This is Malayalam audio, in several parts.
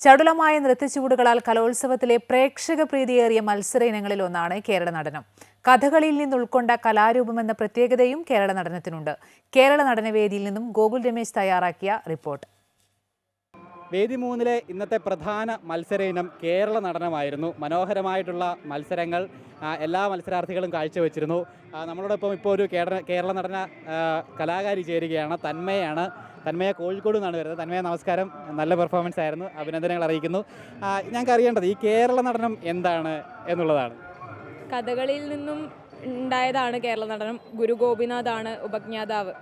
ചടുലമായ നൃത്തച്ചുവടുകളാൽ കലോത്സവത്തിലെ പ്രേക്ഷക പ്രീതിയേറിയ മത്സര ഇനങ്ങളിലൊന്നാണ് കേരള നടനം. കഥകളിയിൽ നിന്ന് ഉൾക്കൊണ്ട കലാരൂപമെന്ന പ്രത്യേകതയും കേരള നടനത്തിനുണ്ട്. കേരള നടനവേദിയിൽ നിന്നും ഗോകുൽ രമേശ് തയ്യാറാക്കിയ റിപ്പോർട്ട്. വേദി 3-ലെ ഇന്നത്തെ പ്രധാന മത്സര ഇനം കേരള നടനമായിരുന്നു. മനോഹരമായിട്ടുള്ള മത്സരങ്ങൾ എല്ലാ മത്സരാർത്ഥികളും കാഴ്ചവെച്ചിരുന്നു. നമ്മളോടൊപ്പം ഇപ്പോൾ ഒരു കേരള നടന കലാകാരി ചേരുകയാണ്. തന്മയ കോഴിക്കോട് നിന്നാണ് വരുന്നത്. തന്മയ, നമസ്കാരം. നല്ല പെർഫോമൻസ് ആയിരുന്നു, അഭിനന്ദനങ്ങൾ അറിയിക്കുന്നു. ഞങ്ങൾക്ക് അറിയേണ്ടത് ഈ കേരള നടനം എന്താണ് എന്നുള്ളതാണ്. കഥകളിയിൽ നിന്നും ഉണ്ടായതാണ് കേരള നടനം. ഗുരു ഗോപിനാഥാണ് ഉപജ്ഞാതാവ്.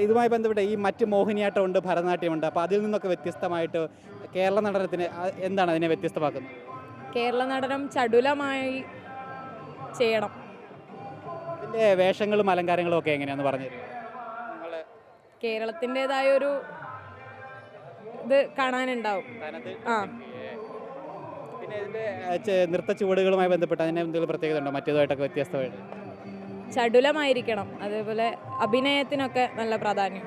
ഇതുമായി ബന്ധപ്പെട്ട് ഈ മറ്റ് മോഹിനിയാട്ടമുണ്ട്, ഭരതനാട്യമുണ്ട്. അപ്പോൾ അതിൽ നിന്നൊക്കെ വ്യത്യസ്തമായിട്ട് കേരള നടനത്തിന് എന്താണ് അതിനെ വ്യത്യസ്തമാക്കുന്നത്? കേരള നടനം ചടുലമായി ചെയ്യണം. ഇതിൻ്റെ വേഷങ്ങളും അലങ്കാരങ്ങളും ഒക്കെ എങ്ങനെയാണെന്ന് പറഞ്ഞു തരും? കേരളത്തിൻ്റെതായൊരു ഇത് കാണാനുണ്ടാവും. പിന്നെ ഇതിൻ്റെ നൃത്ത ചുവടുകളുമായി ബന്ധപ്പെട്ട് അതിന് എന്തെങ്കിലും പ്രത്യേകത ഉണ്ടോ മറ്റേതുമായിട്ടൊക്കെ വ്യത്യസ്തമായിട്ട്? ചടുലമായിരിക്കണം. അതേപോലെ അഭിനയത്തിനൊക്കെ നല്ല പ്രാധാന്യം.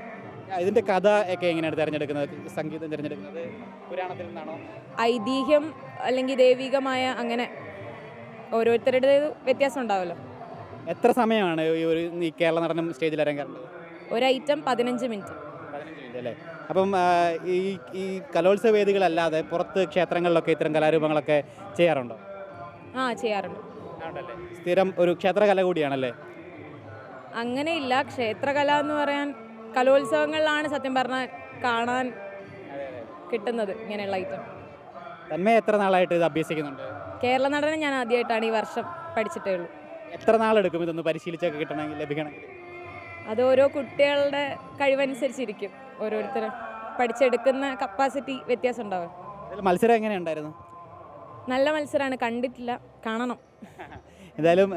ഇതിൻ്റെ കഥ ഒക്കെ എങ്ങനെയാണ് തിരഞ്ഞെടുക്കുന്നത്? സംഗീതം തിരഞ്ഞെടുക്കുന്നത് പുരാണത്തിൽ നിന്നാണോ? ഐതിഹ്യം അല്ലെങ്കിൽ ദൈവികമായ, അങ്ങനെ ഓരോരുത്തരുടെ വ്യത്യാസം ഉണ്ടാവുമല്ലോ. എത്ര സമയമാണ് ഈ കേരള നടനം സ്റ്റേജിൽ ഇറങ്ങാറുള്ളത്? ഒരു ഐറ്റം 15 മിനിറ്റ്. 15 മിനിറ്റ് അല്ലേ? അപ്പം ഈ കലോത്സവ വേദികളല്ലാതെ പുറത്ത് ക്ഷേത്രങ്ങളിലൊക്കെ ഇത്തരം കലാരൂപങ്ങളൊക്കെ ചെയ്യാറുണ്ടോ? ചെയ്യാറുണ്ട്. സ്ഥിരം ഒരു ക്ഷേത്രകല കൂടിയാണല്ലേ? അങ്ങനെയില്ല. ക്ഷേത്രകല എന്ന് പറയാൻ കലോത്സവങ്ങളിലാണ് സത്യം പറഞ്ഞാൽ കാണാൻ കിട്ടുന്നത് ഇങ്ങനെയുള്ള ഐറ്റം. തന്മയ എത്ര നാളായിട്ട് ഇത് അഭ്യസിക്കുന്നുണ്ട്? കേരള നടനം ഞാൻ ആദ്യമായിട്ടാണ് ഈ വർഷം പഠിച്ചിട്ടേ ഉള്ളൂ. എത്ര നാളെടുക്കും ഇതൊന്ന് പരിശീലിച്ചൊക്കെ കിട്ടണമെങ്കിൽ, ലഭിക്കണമെങ്കിൽ? അത് ഓരോ കുട്ടികളുടെ കഴിവനുസരിച്ചിരിക്കും. ഓരോരുത്തർ പഠിച്ചെടുക്കുന്ന കപ്പാസിറ്റി വ്യത്യാസം ഉണ്ടാവും. മത്സരം എങ്ങനെയുണ്ടായിരുന്നു? നല്ല മത്സരമാണ്, കണ്ടിട്ടില്ല, കാണണം. എന്തായാലും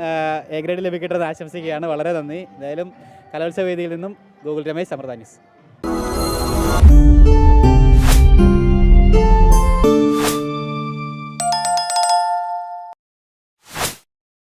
എ ഗ്രേഡ് ലഭിക്കട്ടെന്ന് ആശംസിക്കുകയാണ്. വളരെ നന്ദി. എന്തായാലും കലോത്സവ വേദിയിൽ നിന്നും ഗോകുൽ രമേശ്, സമൃദ്ധ ന്യൂസ്.